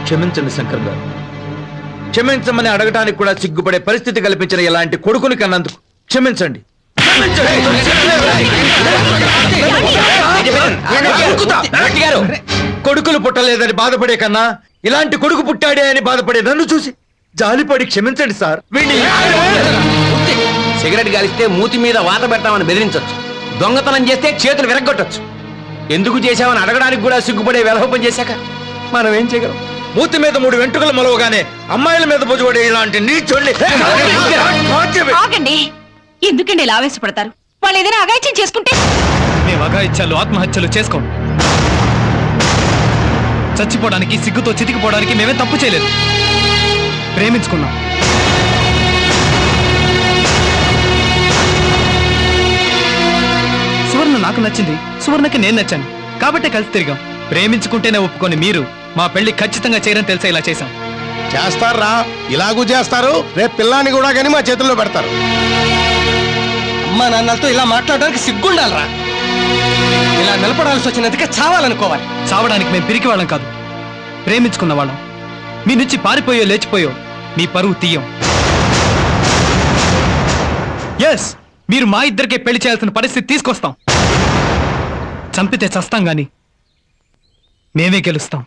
క్షమించండి శంకర్ గారు. క్షమించమని అడగటానికి కూడా సిగ్గుపడే పరిస్థితి కల్పించిన ఇలాంటి కొడుకుని కన్నందుకు క్షమించండి. కొడుకులు పుట్టలేదని బాధపడే కన్నా ఇలాంటి కొడుకు పుట్టాడే అని బాధపడే నన్ను చూసి జాలిపడి క్షమించండి సార్. సిగరెట్ గాలిస్తే మూతి మీద వాత పెడతామని బెదిరించవచ్చు, దొంగతనం చేస్తే చేతులు విరగొట్టచ్చు. ఎందుకు చేశామని అడగడానికి కూడా సిగ్గుపడే వెలహోపం చేశాక మనం ఏం చేయగలం? మూతి మీద 3 వెంట్రుకలు మొలవగానే అమ్మాయిల మీద బుజుపడే ఇలాంటి నీచోళ్ళి. ఆగండి, ఎందుకండి ఇలా ఆవేశపడతారు? వాళ్ళు ఏదైనా అగాయిత్యం చేసుకుంటే? మేము అగాయిత్యాలు ఆత్మహత్యలు చేసుకోం. చచ్చిపోవడానికి సిగ్గుతో చితికిపోవడానికి మేమే తప్పు చేయలేదు. ప్రేమించుకున్నాం. సువర్ణ నాకు నచ్చింది, సువర్ణకి నేను నచ్చాను కాబట్టి కలిసి తిరిగాం. ప్రేమించుకుంటేనే ఒప్పుకొని మీరు మా పెళ్లి ఖచ్చితంగా చేయరని తెలిసే ఇలా చేశాం. చేస్తారా? ఇలాగూ చేస్తారు. రేపు పిల్లాన్ని కూడా కానీ మా చేతుల్లో పెడతారు. అమ్మా నాన్నలతో ఇలా మాట్లాడడానికి సిగ్గుండాలరా. ఇలా నిలబడాల్సి వచ్చినందుకే చావాలనుకోవాలి. చావడానికి మేము పిరికి వాళ్ళం కాదు, ప్రేమించుకున్న వాళ్ళం. మీ నుంచి పారిపోయో లేచిపోయో మీ పరువు తీయం. ఎస్, మీరు మా ఇద్దరికే పెళ్లి చేయాల్సిన పరిస్థితి తీసుకొస్తాం. చంపితే చస్తాం గాని మేమే గెలుస్తాం.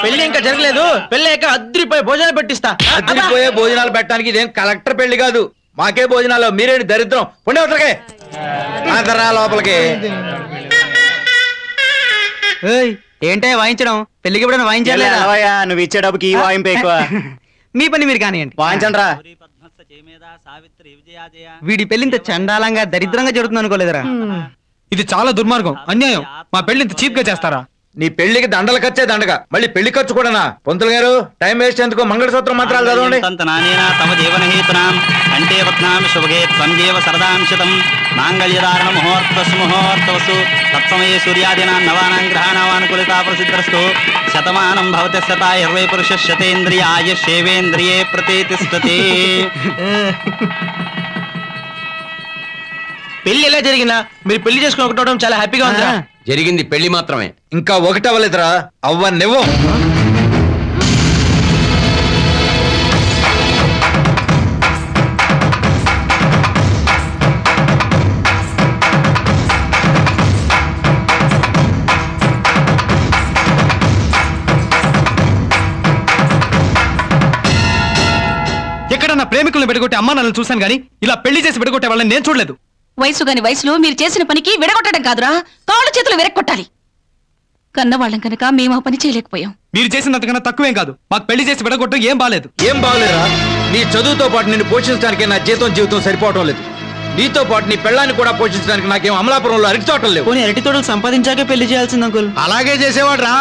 పెళ్లి ఇంకా జరగలేదు. పెళ్లి అయ్యాక అద్దరిపోయే భోజనాలు పెట్టిస్తా. అదిరిపోయే భోజనాలు పెట్టడానికి ఇదేం కలెక్టర్ పెళ్లి కాదు. మాకే భోజనాలు, మీరేంటి దరిద్రం. ఉండే అవతలకే లోపలికి. ఏంటే వాయించడం? పెళ్లికి ఎప్పుడైనా వాయించాలి. నువ్వు ఇచ్చే డబ్బుకి ఈ వాయింపు ఎక్కువ. మీ పని మీరు కానివ్వండి. వాయించండ్రా. వీడి పెళ్లింత చండాలంగా దరిద్రంగా జరుగుతుంది అనుకోలేదురా. ఇది చాలా దుర్మార్గం, అన్యాయం. మా పెళ్లి ఇంత చీప్ గా చేస్తారా? నీ పెళ్లికి దండలు ఖర్చే దండగా, మళ్ళీ పెళ్లి ఖర్చు కూడానా? పంతులు గారు, టైం వేస్ట్ ఎందుకు? మంగళసూత్రం మంత్రాలు చదవండి. అంటే వత్నామి శుభగే త్వంజేవ సరదాంశతం మాంగళ్యధారణ ముహూర్తసు తత్సమయే సూర్యాదినా నవానాం గ్రహాణావానుకూలితా ప్రసిద్ధస్తు శతమానం భవతి శత 20 పురుష శతేంద్రియ ఆయుష్యేవేంద్రియే ప్రతిష్టతే. పెళ్లి ఎలా జరిగినా మీరు పెళ్లి చేసుకుని ఒకటవడం చాలా హ్యాపీగా ఉందా? జరిగింది పెళ్లి మాత్రమే, ఇంకా ఒకటవ్వలేదురా. అవ్వనివ్వం. ఎక్కడన్నా ప్రేమికులను విడగొట్టే అమ్మా నన్ను చూశాను గానీ ఇలా పెళ్లి చేసి విడగొట్టే వాళ్ళని నేను చూడలేదు. వయసు గాని వయసులో మీరు చేసిన పనికి విడగొట్టడం కాదురా, కాళ్ళు చేతులు విరగొట్టాలి. కన్నవాళ్ళం కనుక మేము ఆ పని చేయలేకపోయాం. మీరు చేసినంతకన్నా తక్కువేం కాదు. మాకు పెళ్లి చేసి విడగొట్టడం ఏం బాలేదు. ఏం బాగలేరా? నీ చదువుతో పాటు నిన్ను పోషించడానికి నా జీవితం సరిపోవటం లేదు. నీతో పాటు నీ పెళ్ళాన్ని కూడా పోషించడానికి నాకేం అమలాపురంలో అరిచోటం లేవు. అరటి తోటలు సంపాదించాకే పెళ్లి చేయాల్సింది అంకుల్. అలాగే చేసేవాడు రా.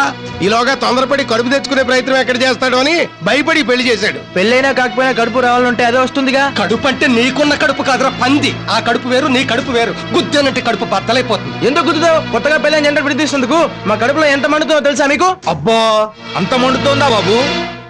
ఈలోగా తొందరపడి కడుపు తెచ్చుకునే ప్రయత్నం ఎక్కడ చేస్తాడు అని భయపడి పెళ్లి చేశాడు. పెళ్ళైనా కాకపోయినా కడుపు రావాలంటే అదే వస్తుందిగా. కడుపు అంటే నీకున్న కడుపు కాదురా పంది. ఆ కడుపు వేరు, నీ కడుపు వేరు. గుద్దనంటే కడుపు బద్దలైపోతుంది. ఎందుకు గుద్దుతావు? కొత్తగా పెళ్ళైన జంట విడితీస్తుందుకు మా కడుపులో ఎంత మండుతుందో తెలుసా మీకు? అబ్బా, అంత మండుతోందా బాబు?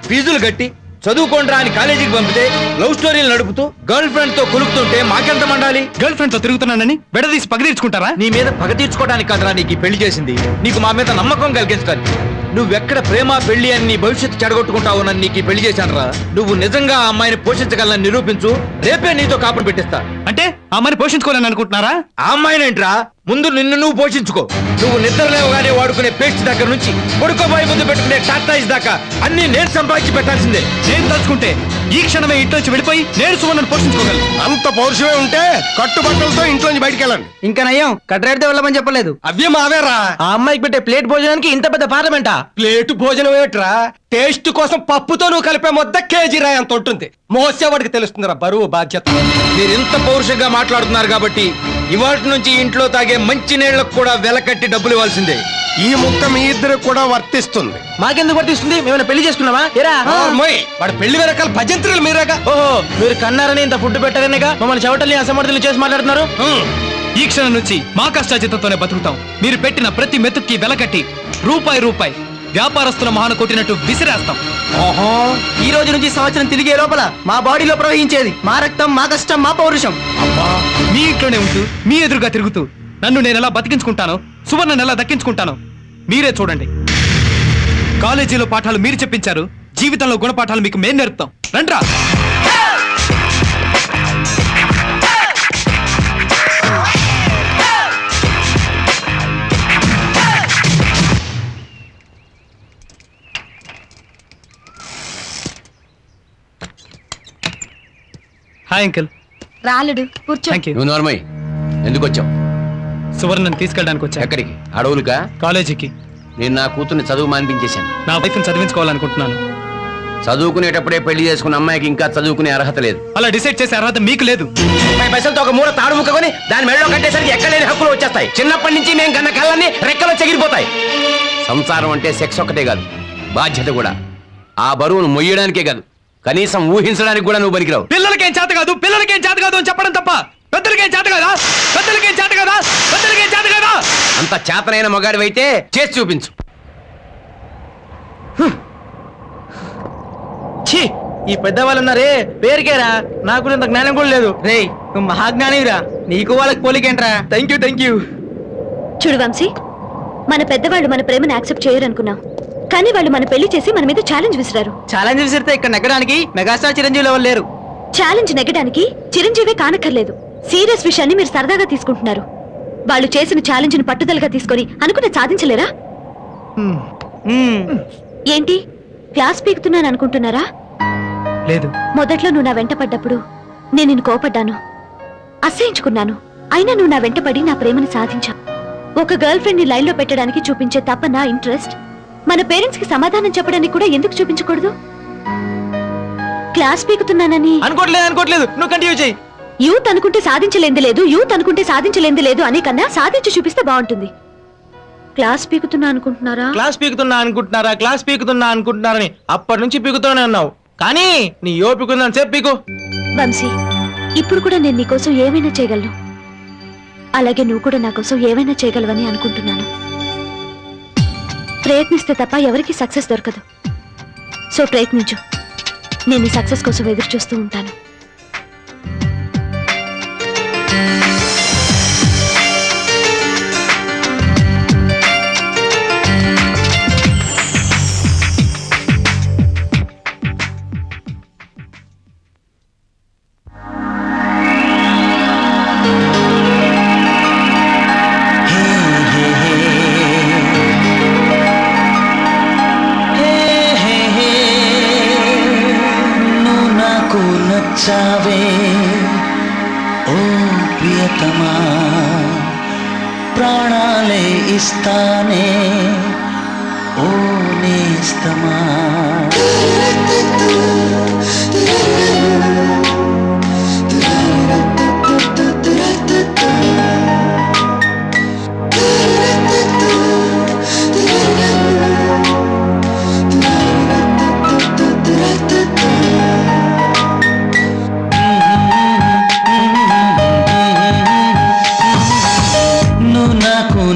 ఫీజులు కట్టి చదువుకోండ్రా అని కాలేజీకి పంపితే లవ్ స్టోరీలు నడుపుతూ గర్ల్ ఫ్రెండ్ తో కొలుపుతుంటే మాకెంత మండాలి? గర్ల్ ఫ్రెండ్ తో తిరుగుతున్నానని విడదీసి పగ తీర్చుకుంటారా? నీ మీద పగ తీర్చుకోవడానికి కాదురా నీకు ఈ పెళ్లి చేసింది. నీకు మా మీద నమ్మకం కలిగించడానికి. నువ్వెక్కడ ప్రేమ పెళ్లి అని నీ భవిష్యత్తు చెడగొట్టుకుంటావునని నీకు ఈ పెళ్లి చేశానరా. నువ్వు నిజంగా ఆ అమ్మాయిని పోషించగలని నిరూపించు. రేపే నీతో కాపురం పెట్టిస్తా. అంటే ఆ అమ్మాయిని పోషించుకోవాలని అనుకుంటున్నారా? ఆ అమ్మాయినేంట్రా, ముందు నిన్ను నువ్వు పోషించుకో. నువ్వు నిద్ర లేవగానే వాడుకునే పేస్ట్ దగ్గర నుంచి పడుకోబోయే ముందు పెట్టుకునే టాటాయిస్ దాకా అన్ని నేను సంపాదించి పెట్టాల్సిందే. నేను తలుచుకుంటే ఈ క్షణమే ఇంట్లోంచి వెళ్ళిపోయి నేను సువర్ణను పోషించుకోగలను. అంత పౌరుషమే ఉంటే కట్టుబట్టలతో ఇంట్లోంచి బయటికి వెళ్ళండి. ఇంకా నయ్యం కట్టాడితే వెళ్ళమని చెప్పలేదు. అవే మావేరా. ఆ అమ్మాయికి పెట్టే ప్లేట్ భోజనానికి ఇంత పెద్ద పార్లమెంటా? ప్లేటు భోజనం ఏమిట్రా? టేస్ట్ కోసం పప్పుతో నువ్వు కలిపే మొద్ద కేజీ రాయి అంత ఉంటుంది. మోసేవాడికి తెలుస్తుందిరా బరువు బాధ్యత. మీరు ఇంత పౌరుషంగా మాట్లాడుతున్నారు కాబట్టి ఇవాటి నుంచి ఇంట్లో తాగే మంచి నీళ్లకు కూడా వెలకట్టి డబ్బులు ఇవ్వాల్సిందే. ఈ ముక్క మీ ఇద్దరు కూడా వర్తిస్తుంది. మాకెందుకు వర్తిస్తుంది? మేమైనా పెళ్లి చేసుకున్నావా? ఏరా అమ్మాయి వాడు పెళ్లి వెనకాల భజంత్రులు మీరేగా. ఓహో, మీరు కన్నారని ఇంత ఫుడ్ పెట్టారనేగా మమ్మల్ని చెవటల్ని అసమర్థులు చేసి మాట్లాడుతున్నారు. ఈ క్షణం నుంచి మా కష్టాజితంతోనే బతుకుతాం. మీరు పెట్టిన ప్రతి మెతుక్కి వెలకట్టి రూపాయి వ్యాపారస్తుల మహాన కొట్టినట్టు విసిరేస్తాం. ఈ రోజు నుంచి సంవత్సరం తిరిగే లోపల మా బాడీలో ప్రవహించేది మా రక్తం, మా కష్టం, మా పౌరుషం. మీ ఇంట్లోనే ఉంటూ మీ ఎదురుగా తిరుగుతూ నన్ను నేను ఎలా బతికించుకుంటానో, సువర్ణను ఎలా దక్కించుకుంటానో మీరే చూడండి. కాలేజీలో పాఠాలు మీరు చెప్పించారు, జీవితంలో గుణపాఠాలు మీకు మేం నేర్పుతాం. రండ్రా. Hi uncle. రాలుడు కూర్చో. Thank you. నువ్వు నోర్మై, ఎందుకు వచ్చావు? సువర్ణను తీసుకెళ్ళడానికి వచ్చా. ఎక్కడికి? అడవులుకా? కాలేజీకి. నేను నా కూతుర్ని చదువు మానిపించేశాను. నా వైఫ్ని చదివించుకోవాలనుకుంటున్నాను. చదువుకునేటప్పుడే పెళ్లి చేసుకున్న అమ్మాయికి ఇంకా చదువుకునే అర్హత లేదు. అలా డిసైడ్ చేసే అర్హత మీకు లేదు. 30 పైసలతో ఒక మూల తాడు ముక్కకొని దాని మెడలో కట్టేసరికి ఎక్కలేని హక్కులు వచ్చేస్తాయి. చిన్నప్పటి నుంచి మేము కన్న కళ్ళని రెక్కలో చెగిరిపోతాయి. సంసారం అంటే సెక్స్ ఒక్కటే కాదు, బాధ్యత కూడా. ఆ బరువును మొయ్యడానికే కాదు, కనీసం ఊహించడానికి కూడా నువ్వు పనికిరావు. పిల్లలకేం చేత కాదు అని చెప్పడం తప్ప పెద్దలకేం చేత కాదా? అంత చేతనైన మగాడివైతే చేసి చూపించు. ఛీ, ఈ పెద్దవాళ్ళు ఉన్నారే పేరుకేరా, నాకు ఇంత జ్ఞానం కూడా లేదు. రే, నువ్వు మహాజ్ఞానివిరా, నీకు వాళ్ళకి పోలికేంట్రా. Thank you. చూడు వంశీ, మన పెద్దవాళ్ళు మన ప్రేమను యాక్సెప్ట్ చేయరనుకున్నాం, కానీ వాళ్ళు మన పెళ్లి చేసి మన మీద ఛాలెంజ్ విసిరారు. ఛాలెంజ్ విసిరితే ఇక్కడ నెగ్గడానికి మెగాస్టార్ చిరంజీవి ఎవరు లేరు. ఛాలెంజ్ నెగ్గడానికి చిరంజీవే కానక్కర్లేదు. సీరియస్ విషయాన్ని మీరు సరదాగా తీసుకుంటున్నారు. వాళ్ళు చేసిన ఛాలెంజ్ ని పట్టుదలగా తీసుకొని అనుకున్న సాధించలేరా? ఏంటి క్లాస్ పీకుతున్నాను అనుకుంటున్నారా? లేదు. మొదట్లో నువ్వు నా వెంట పడ్డప్పుడు నేను నిన్ను కోపడ్డాను, అసహించుకున్నాను. అయినా నువ్వు నా వెంట పడి నా ప్రేమను సాధించావు. ఒక గర్ల్ ఫ్రెండ్ ని లైన్ లో పెట్టడానికి చూపించే తపన, ఇంట్రెస్ట్ మన పేరెంట్స్ కి సమాధానం చెప్పడానికి కూడా ఎందుకు చూపించకూడదు? క్లాస్ పీకుతున్నానని అనుకోవట్లేదు, నువ్వు కంటిన్యూ చేయి. యూత్ అనుకుంటే సాధించలేంది లేదు అనే కన్నా సాధించి చూపిస్తే బాగుంటుంది. క్లాస్ పీకుతున్నా అనుకుంటున్నారని అప్పటి నుంచి పీకుతూనే ఉన్నావు, కానీ నీ ఓపికందని చెప్పి పీకు. వంశీ, ఇప్పుడు కూడా నేను నీకోసం ఏమైనా చేయగలను, అలాగే నువ్వు కూడా నా కోసం ఏమైనా చేయగలవని అనుకుంటున్నాను. ప్రయత్నిస్తే తప్ప ఎవరికి సక్సెస్ దొరకదు. సో ప్రయత్నించు, నేను ఈ సక్సెస్ కోసం ఎదురు చూస్తూ ఉంటాను. నచ్చావే ఓ ప్రియతమా, ప్రాణాలే ఇస్తానే ఓ నేస్తమా.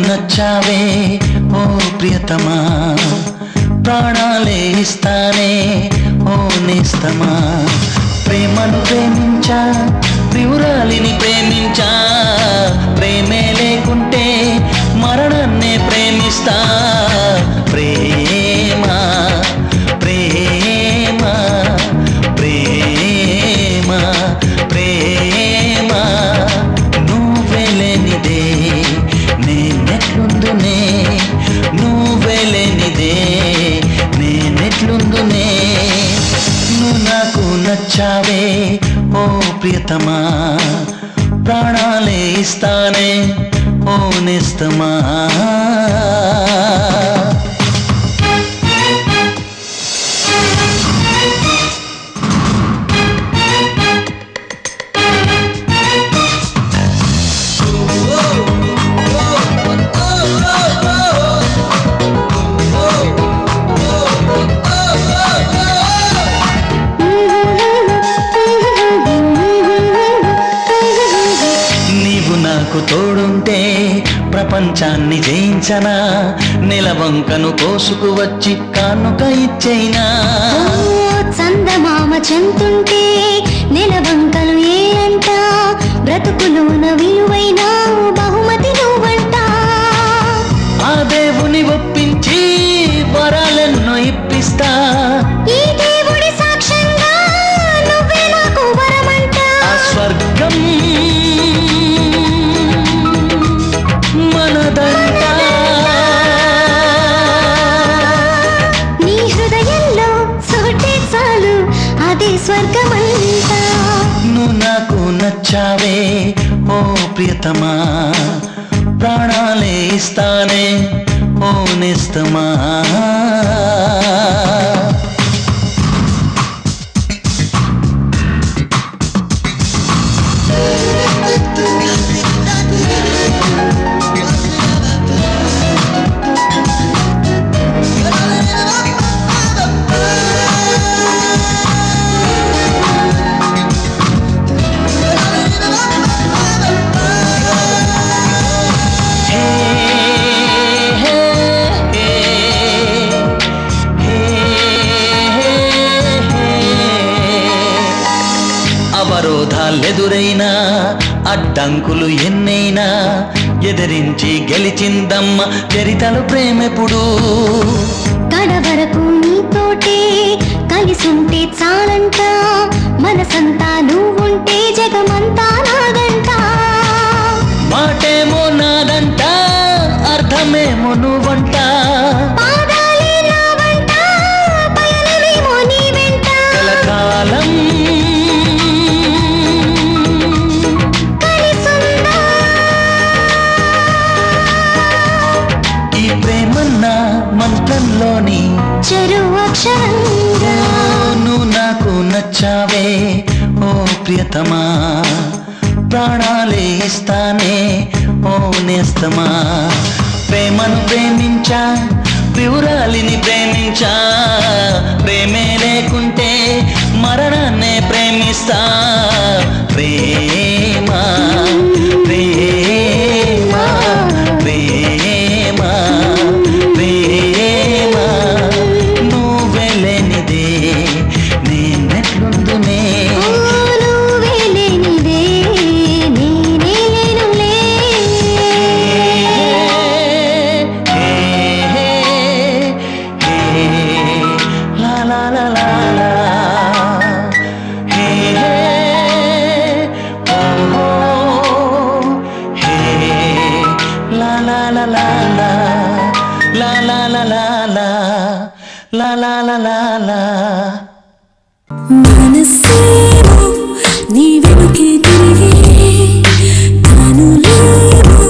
నచ్చావే ఓ ప్రియతమా, ప్రాణాలే ఇస్తానే ఓ నేస్తమా. ప్రేమను ప్రేమించా, ప్రియురాలిని ప్రేమించా, ప్రేమే లేకుంటే మరణాన్నే ప్రేమిస్తా. ప్రేమ ప్రేమ ప్రేమ ప్రేమ నువ్వే లేనిదే నేనెట్లుందునే, నువ్వే లేనిదే నేనెట్లుందునే. నువ్వు నాకు నచ్చావే ఓ ప్రియతమా, ప్రాణాలే ఇస్తానే ఓ నేస్తమా. కాంచనా నెలవంకను కోసుకు వచ్చి కానుక ఇచ్చైనా చందమామ చెంతుంటే నెలవంకలు ఏ అంట బ్రతుకులోన విలువైన బహుమతి నువ్వంట ఆ దేవుని ఒప్పించి వరాలెన్నో ఇప్పిస్తా ఈ దేవుడి సాక్ష్యంగా నువ్వే నాకు వరమంట ఆ స్వర్గం మనదంట నీ హృదయంలో చోటే చాలు అదే స్వర్గమంట నువ్వు నాకు నచ్చావే ఓ ప్రియతమా ప్రాణాలే ఇస్తానే ఓ నిస్తమా అవరోధాలెదురైనా అడ్డంకులు ఎన్నైనా ఎదిరించి గెలిచిందమ్మ చరితలు ప్రేమెప్పుడు కడవరకు నీతోటే కలిసుంటే చాలంట మనసంతా నువ్వుంటే జగమంతా నాదంట మాటేమో నాదంట అర్థమేమో నువ్వంట పాదాలే నా వంట పయనమేమో నీ వెంట కలకాలం కలిసుందా ఈ ప్రేమన్న మంత్రంలోని చెరు అక్షరంగా నువ్వు నాకు నచ్చావే ఓ ప్రియతమా ప్రాణాలే ఇస్తానే ఓ నేస్తమా ప్రేమను ప్రేమించా ప్రియురాలిని ప్రేమించా ప్రేమే లేకుంటే మరణాన్నే ప్రేమిస్తా ప్రేమ ప్రేమ ప్రేమ ప్రేమ నువ్వే లేనిదే నేనెట్లుందునే నువ్వే లేనిదే నేనే లేనులే La la la la la. Hey, hey, oh, oh, hey, la la la la la, la la la la la, la la la la la. మనసేమో నీ వెనుకే తిరిగే కనులేమో